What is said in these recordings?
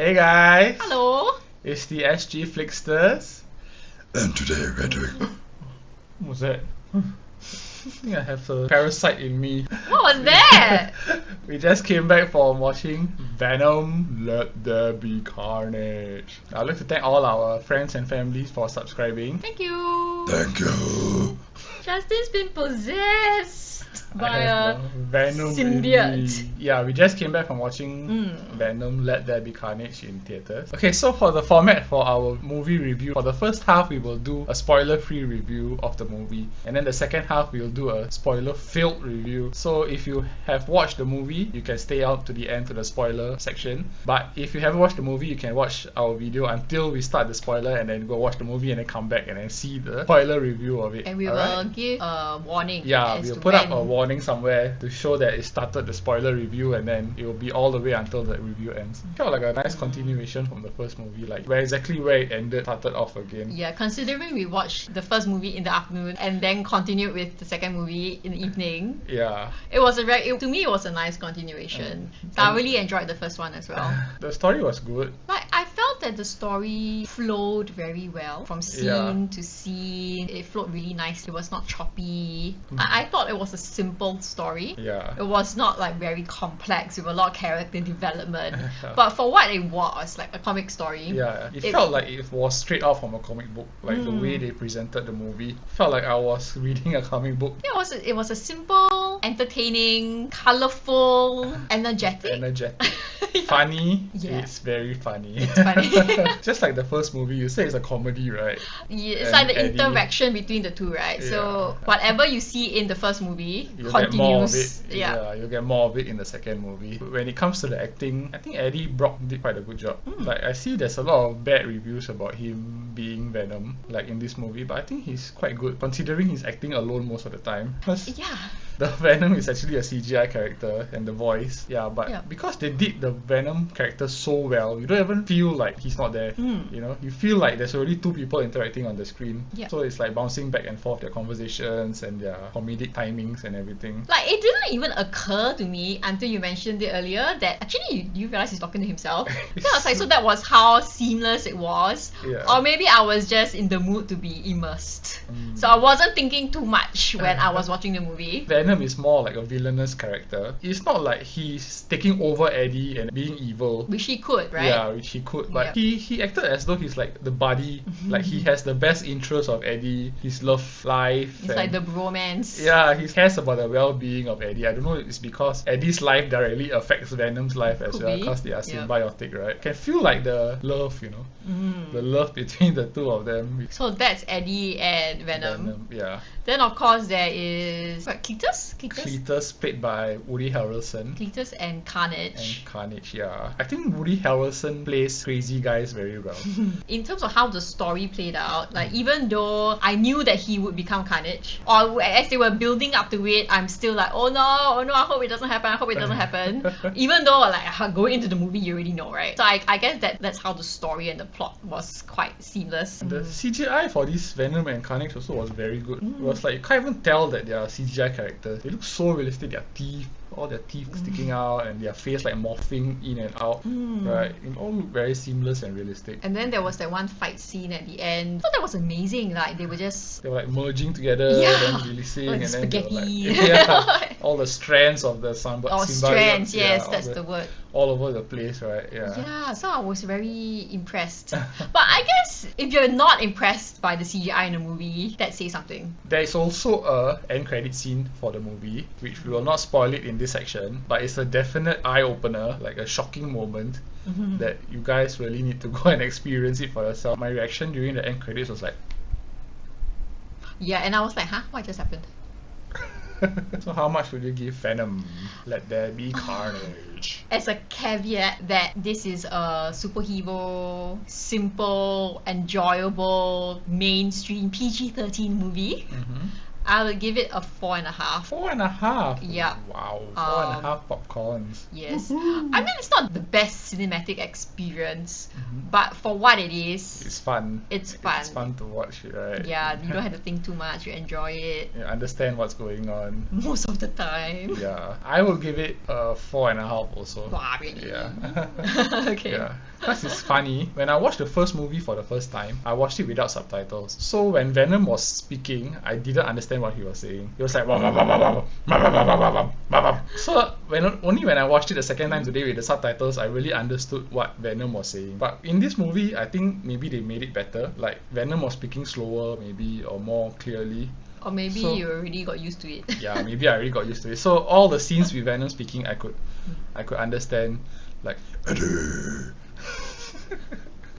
Hey guys! Hello! It's the SG Flixters. And today we're doing... What's that? I think I have a parasite in me. What was that? We just came back from watching Venom, Let There Be Carnage. I'd like to thank all our friends and families for subscribing. Thank you! Thank you. Justin's been possessed by a Venom symbiote. Yeah, we just came back from watching Venom, Let There Be Carnage in theatres. Okay, so for the format for our movie review, for the first half we will do a spoiler-free review of the movie, and then the second half we'll do a spoiler-filled review. So if you have watched the movie, you can stay out to the end to the spoiler section. But if you haven't watched the movie, you can watch our video until we start the spoiler and then go watch the movie and then come back and then see the spoiler review of it. And we will give a warning. Yeah, we'll put up a warning somewhere to show that it started the spoiler review, and then it will be all the way until the review ends. Felt like a nice continuation from the first movie, like where it ended started off again. Yeah, considering we watched the first movie in the afternoon and then continued with the second movie in the evening. Yeah. It was to me it was a nice continuation. I really enjoyed the first one as well. The story was good. Like, I felt that the story flowed very well from scene to scene. It flowed really nice. It was not choppy. I thought it was a simple story. Yeah. It was not like very complex with a lot of character development. But for what it was, like a comic story. Yeah, it felt like it was straight out from a comic book. Like the way they presented the movie. Felt like I was reading a comic book. Yeah, it was a simple, entertaining, colourful, energetic. Funny. Yeah. It's very funny. It's funny. Just like the first movie, you say it's a comedy, right? Yeah, it's And like the Eddie, interaction between the two, right? Yeah. So whatever you see in the first movie You'll continues. get more of it. Yeah, you'll get more of it in the second movie. When it comes to the acting, I think Eddie Brock did quite a good job. Like, I see there's a lot of bad reviews about him being Venom, like in this movie, but I think he's quite good considering he's acting alone most of the time. Yeah. The Venom is actually a CGI character and the voice. Yeah, but because they did the Venom character so well, you don't even feel like he's not there. You know, you feel like there's already two people interacting on the screen. Yeah. So it's like bouncing back and forth their conversations and their comedic timings and everything. Like, it didn't even occur to me until you mentioned it earlier that actually you realize he's talking to himself. So I was like, so that was how seamless it was. Yeah. Or maybe I was just in the mood to be immersed. So I wasn't thinking too much when I was watching the movie. Venom is more like a villainous character. It's not like he's taking over Eddie and being evil. Which he could, right? Yeah, which he could. But he acted as though he's like the buddy. Like he has the best interest of Eddie, his love life. It's like the bromance. Yeah, he cares about the well-being of Eddie. I don't know if it's because Eddie's life directly affects Venom's life as well, because they are symbiotic, right? Can feel like the love, you know, the love between the two of them. So that's Eddie and Venom. Yeah. Then of course there is Cletus? Cletus, played by Woody Harrelson. Cletus and Carnage. Yeah. I think Woody Harrelson plays crazy guys very well. In terms of how the story played out, like even though I knew that he would become Carnage, or as they were building up to it, I'm still like, oh no, I hope it doesn't happen. Even though like going into the movie you already know, right? So I guess that's how the story and the plot was quite seamless. The CGI for this Venom and Carnage also was very good. It was like you can't even tell that they are CGI characters. They look so realistic. Their teeth, all their teeth sticking out, and their face like morphing in and out. Right? It all looked very seamless and realistic. And then there was that one fight scene at the end. I thought that was amazing. Like they were like merging together, then releasing, like and spaghetti. then they were like, all the strands of the symbiote. Strands, yes, that's the word. All over the place, right? Yeah, so I was very impressed. But I guess if you're not impressed by the CGI in the movie, that says something. There is also a end credit scene for the movie, which we will not spoil it in this section, but it's a definite eye-opener, like a shocking moment that you guys really need to go and experience it for yourself. My reaction during the end credits was like... Yeah, and I was like, huh? What just happened? So how much would you give Venom, Let There Be Carnage? As a caveat that this is a superhero, simple, enjoyable, mainstream PG-13 movie, I would give it a 4.5. 4.5. Yeah. Wow. 4.5 popcorns. Yes. I mean, it's not the best cinematic experience, but for what it is, It's fun. it's fun. It's fun to watch it, right? Yeah, you don't have to think too much. You enjoy it You understand what's going on. most of the time. Yeah. I will give it a 4.5 also. Wow, really? Yeah. Okay. Yeah, because it's funny. When I watched the first movie for the first time, I watched it without subtitles. So when Venom was speaking, I didn't understand what he was saying. He was like, "Wah, wah, wah, wah, wah, wah, wah, wah, wah, wah, wah, wah." So only when I watched it the second time today with the subtitles, I really understood what Venom was saying. But in this movie, I think maybe they made it better. Like Venom was speaking slower, maybe, or more clearly. Or maybe So- you already got used to it. Yeah, maybe I already got used to it. So all the scenes with Venom speaking, I could understand. Like,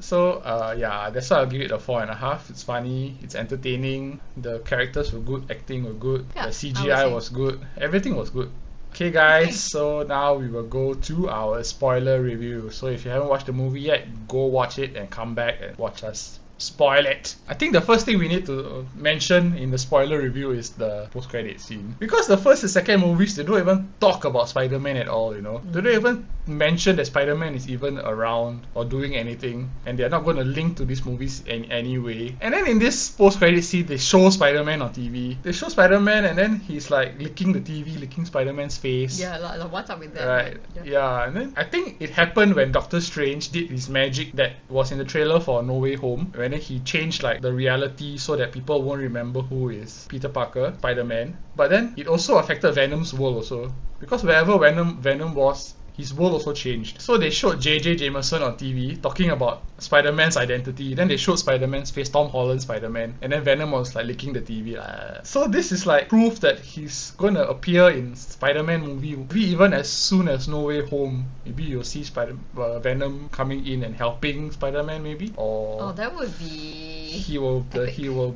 so yeah, that's why I'll give it a 4.5. It's funny, it's entertaining, the characters were good, acting were good, Yeah, the I CGI would say. was good, everything was good. Okay guys, so now we will go to our spoiler review. So if you haven't watched the movie yet, go watch it and come back and watch us spoil it. I think the first thing we need to mention in the spoiler review is the post-credit scene. Because the first and second movies, they don't even talk about Spider-Man at all, you know. They don't even mention that Spider-Man is even around or doing anything. And they're not going to link to these movies in any way. And then in this post-credit scene, they show Spider-Man on TV. They show Spider-Man and then he's like licking the TV, licking Spider-Man's face. Yeah, like, what's up with that? Right. Yeah, and then I think it happened when Doctor Strange did his magic that was in the trailer for No Way Home. When he changed like the reality so that people won't remember who is Peter Parker, Spider-Man. But then it also affected Venom's world also. Because wherever Venom was, his world also changed. So they showed J.J. Jameson on TV talking about Spider-Man's identity. Then they showed Spider-Man's face, Tom Holland's Spider-Man. And then Venom was like licking the TV. So this is like proof that he's going to appear in Spider-Man movie. Maybe even as soon as No Way Home. Maybe you'll see Venom coming in and helping Spider-Man maybe. Or Oh, that would be... he will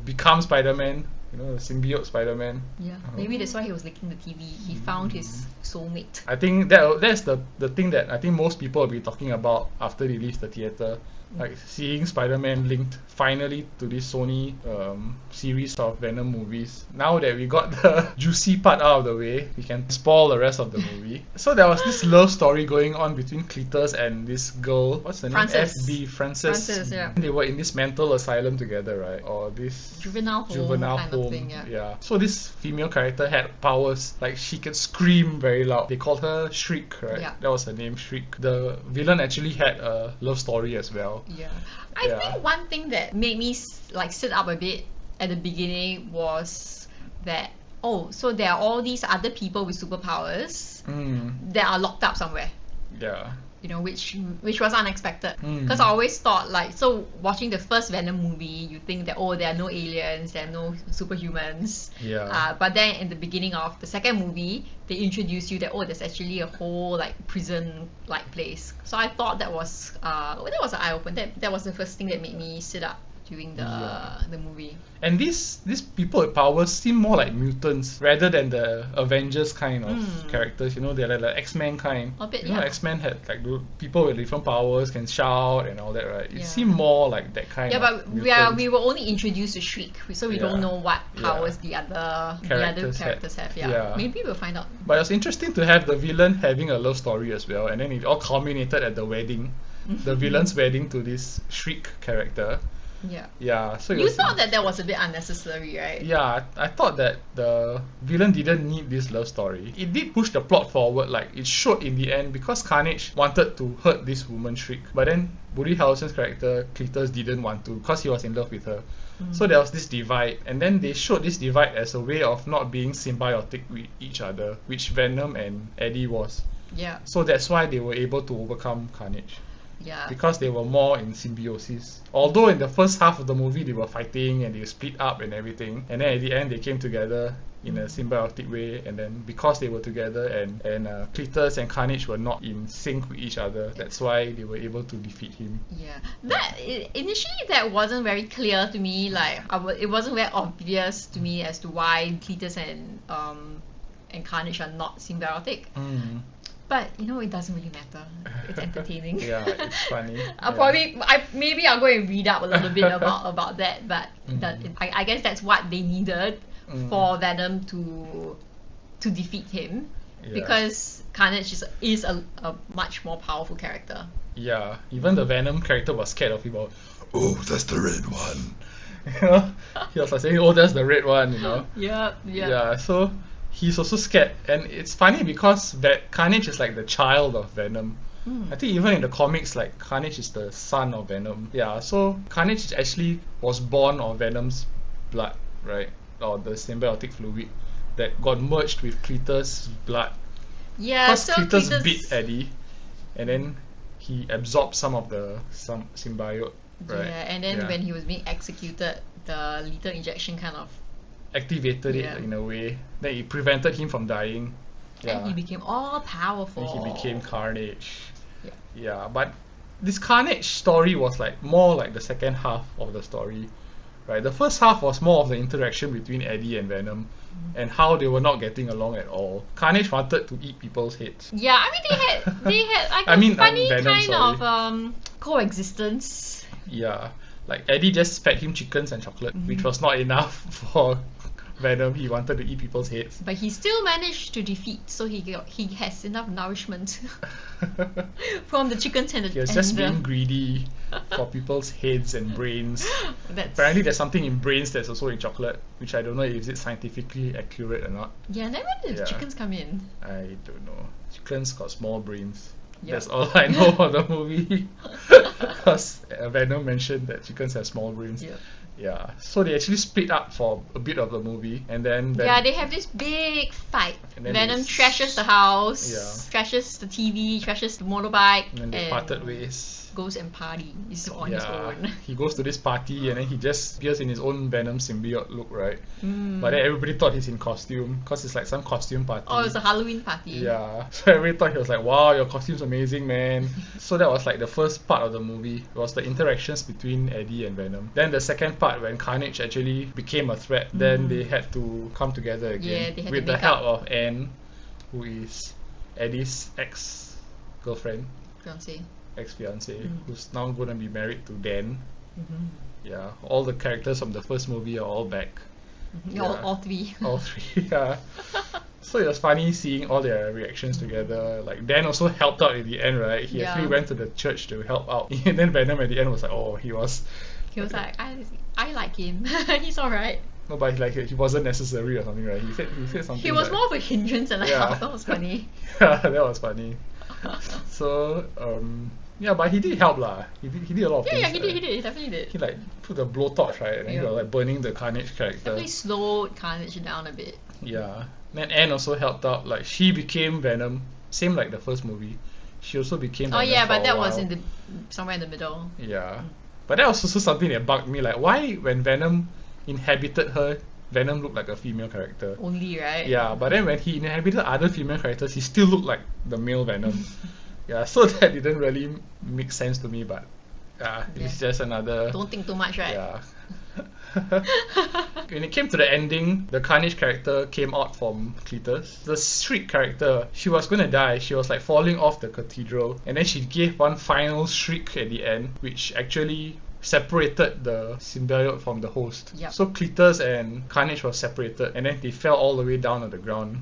become Spider-Man. You know, the symbiote Spider-Man. Yeah, maybe that's why he was licking the TV. He found his soulmate. I think that's the thing that I think most people will be talking about after they leave the theater. Like seeing Spider-Man linked finally to this Sony series of Venom movies. Now that we got the juicy part out of the way, we can spoil the rest of the movie. So there was this love story going on between Cletus and this girl. What's the name? Frances. Frances. Yeah. They were in this mental asylum together, right? Or this Juvenile home kind of thing, yeah. So this female character had powers, like she could scream very loud. They called her Shriek, right? Yeah. That was her name, Shriek. The villain actually had a love story as well. Yeah. I think one thing that made me like sit up a bit at the beginning was that, oh, so there are all these other people with superpowers that are locked up somewhere. Yeah. You know, which was unexpected. Because I always thought, like, so watching the first Venom movie, you think that, oh, there are no aliens, there are no superhumans. Yeah. But then in the beginning of the second movie, they introduce you that, oh, there's actually a whole like prison-like place. So I thought that was an eye-opener. That was the first thing that made me sit up during the movie. And these people with powers seem more like mutants rather than the Avengers kind of characters. You know, they're like the X-Men kind. A bit, you know, yeah. X-Men had like people with different powers, can shout and all that, right? It Yeah. seemed more like that kind Yeah, of but mutant. we were only introduced to Shriek, so we don't know what powers the other Characters characters have. Yeah. Maybe we'll find out. But it was interesting to have the villain having a love story as well, and then it all culminated at the wedding, the villain's wedding to this Shriek character. Yeah. Yeah, so it You was, thought that was a bit unnecessary, right? yeah, I thought that the villain didn't need this love story. It did push the plot forward, like it showed in the end because Carnage wanted to hurt this woman Shriek, but then Woody Harrelson's character Cletus didn't want to because he was in love with her. So there was this divide, and then they showed this divide as a way of not being symbiotic with each other, which Venom and Eddie was. Yeah. So that's why they were able to overcome Carnage. Yeah. Because they were more in symbiosis. Although in the first half of the movie they were fighting and they split up and everything, and then at the end they came together in a symbiotic way, and then because they were together and Cletus and Carnage were not in sync with each other, that's why they were able to defeat him. Yeah, initially that wasn't very clear to me. Like, it wasn't very obvious to me as to why Cletus and Carnage are not symbiotic. But you know, it doesn't really matter. It's entertaining. Yeah, it's funny. Maybe I'll go and read up a little bit about that. But I guess that's what they needed for Venom to defeat him. Because Carnage is a much more powerful character. Yeah, even the Venom character was scared of him. Oh, that's the red one. You know, he was like saying, "Oh, that's the red one," you know. Yeah. Yeah, so he's also scared, and it's funny because that Carnage is like the child of Venom. I think even in the comics, like Carnage is the son of Venom. Yeah, so Carnage actually was born of Venom's blood, right, or the symbiotic fluid that got merged with Cletus' blood. Yeah, Because so Cletus beat Eddie, and then he absorbed some symbiote, right? Yeah, and then when he was being executed, the lethal injection kind of activated it in a way that it prevented him from dying. Yeah. And he became all powerful. And he became Carnage. Yeah. Yeah, but this Carnage story was like more like the second half of the story. Right, the first half was more of the interaction between Eddie and Venom, and how they were not getting along at all. Carnage wanted to eat people's heads. Yeah, I mean they had like a funny Venom, kind of coexistence. Yeah, like Eddie just fed him chickens and chocolate, which was not enough for Venom. He wanted to eat people's heads. But he still managed to defeat, so he has enough nourishment from the chickens and the. He was just being greedy for people's heads and brains. Apparently, there's something in brains that's also in chocolate, which I don't know if it's scientifically accurate or not. Yeah, then when did the chickens come in? I don't know. Chickens got small brains. Yep. That's all I know of the movie. Because Venom mentioned that chickens have small brains. Yep. Yeah, so they actually split up for a bit of the movie, and then they have this big fight. Venom they trashes the house, trashes the TV, trashes the motorbike, and they parted ways. Goes and party. He's on his own. He goes to this party and then he just appears in his own Venom symbiote look, right? But then everybody thought he's in costume because it's like some costume party. Oh, it's a Halloween party. Yeah, so everybody thought he was like, "Wow, your costume's amazing, man." So that was like the first part of the movie. It was the interactions between Eddie and Venom. Then the second part, when Carnage actually became a threat, then they had to come together again with the help of Anne, who is Eddie's ex-girlfriend. Ex-fiance, who's now going to be married to Dan. Yeah, all the characters from the first movie are all back. All three. All three, yeah. So it was funny seeing all their reactions together. Like Dan also helped out in the end, right? He actually went to the church to help out. And then Venom at the end was like, oh, he was like, I like him. He's alright. No, but he wasn't necessary or something, right? He said something. He was like, more of a hindrance and a help. That was funny. Yeah, that was funny. So, but he did help lah. He did a lot of things. Yeah, he did. He definitely did. He like put the blowtorch, right? And then he was like burning the Carnage character. Definitely slowed Carnage down a bit. Yeah. Then Anne also helped out. Like she became Venom, same like the first movie. She also became Venom. Oh yeah, but that was somewhere in the middle. Yeah. But that was also something that bugged me. Like why when Venom inhabited her, Venom looked like a female character. Only, right? Yeah, but then when he inhabited other female characters, he still looked like the male Venom. Yeah, so that didn't really make sense to me, but it's just another... Don't think too much, right? Yeah. When it came to the ending, the Carnage character came out from Cletus. The Shriek character, she was gonna die. She was like falling off the cathedral, and then she gave one final shriek at the end, which actually separated the symbiote from the host. Yep. So Cletus and Carnage were separated, and then they fell all the way down on the ground.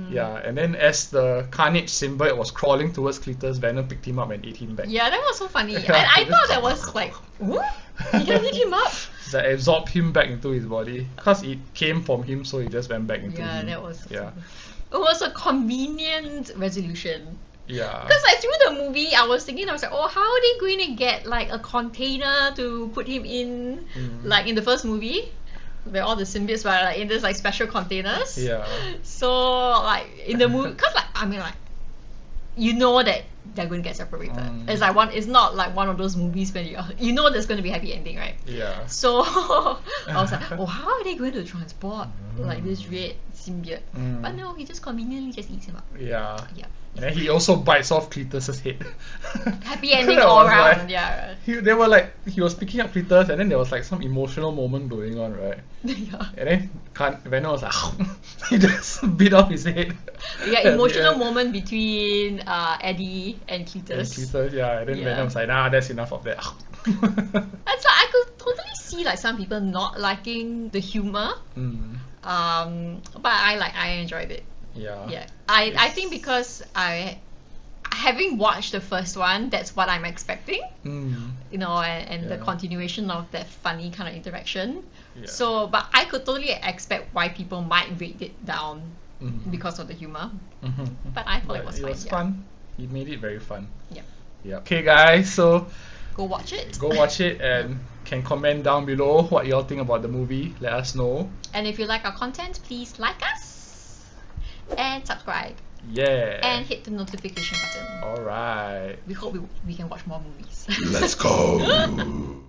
Yeah, and then as the Carnage symbiote was crawling towards Cletus, Venom picked him up and ate him back. Yeah, that was so funny. I thought that was like, what? He can eat him up? It's like absorbed him back into his body. Because it came from him, so he just went back into him. Yeah, that was... Yeah. It was a convenient resolution. Yeah. Because like through the movie, I was like, oh, how are they going to get like a container to put him in, like in the first movie, where all the symbiotes were like in this like special containers. Yeah. So like in the movie, because like I mean like, you know that they're going to get separated. It's like it's not like one of those movies when you know there's going to be a happy ending, right? Yeah. So I was like, oh, how are they going to transport like this red symbiote? But no, he just conveniently just eats him up. Yeah. Yeah. And then he also bites off Cletus's head. Happy ending all around, like, yeah. They were like, he was picking up Cletus, and then there was like some emotional moment going on, right? Yeah. And then Venom was like, he just bit off his head. Yeah, emotional moment between Eddie and Cletus. And then Venom was like, nah, that's enough of that. It's like I could totally see like some people not liking the humor. But I enjoyed it. Yeah. Yeah. I think because having watched the first one, that's what I'm expecting. You know, and the continuation of that funny kind of interaction. Yeah. So, but I could totally expect why people might rate it down because of the humor. But I thought it was fine. It was fun. He made it very fun. Yeah. Yeah. Okay, guys. So Go watch it. go watch it and can comment down below what y'all think about the movie. Let us know. And if you like our content, please like us and subscribe Yeah. and hit the notification button. Alright. We hope we can watch more movies. Let's go.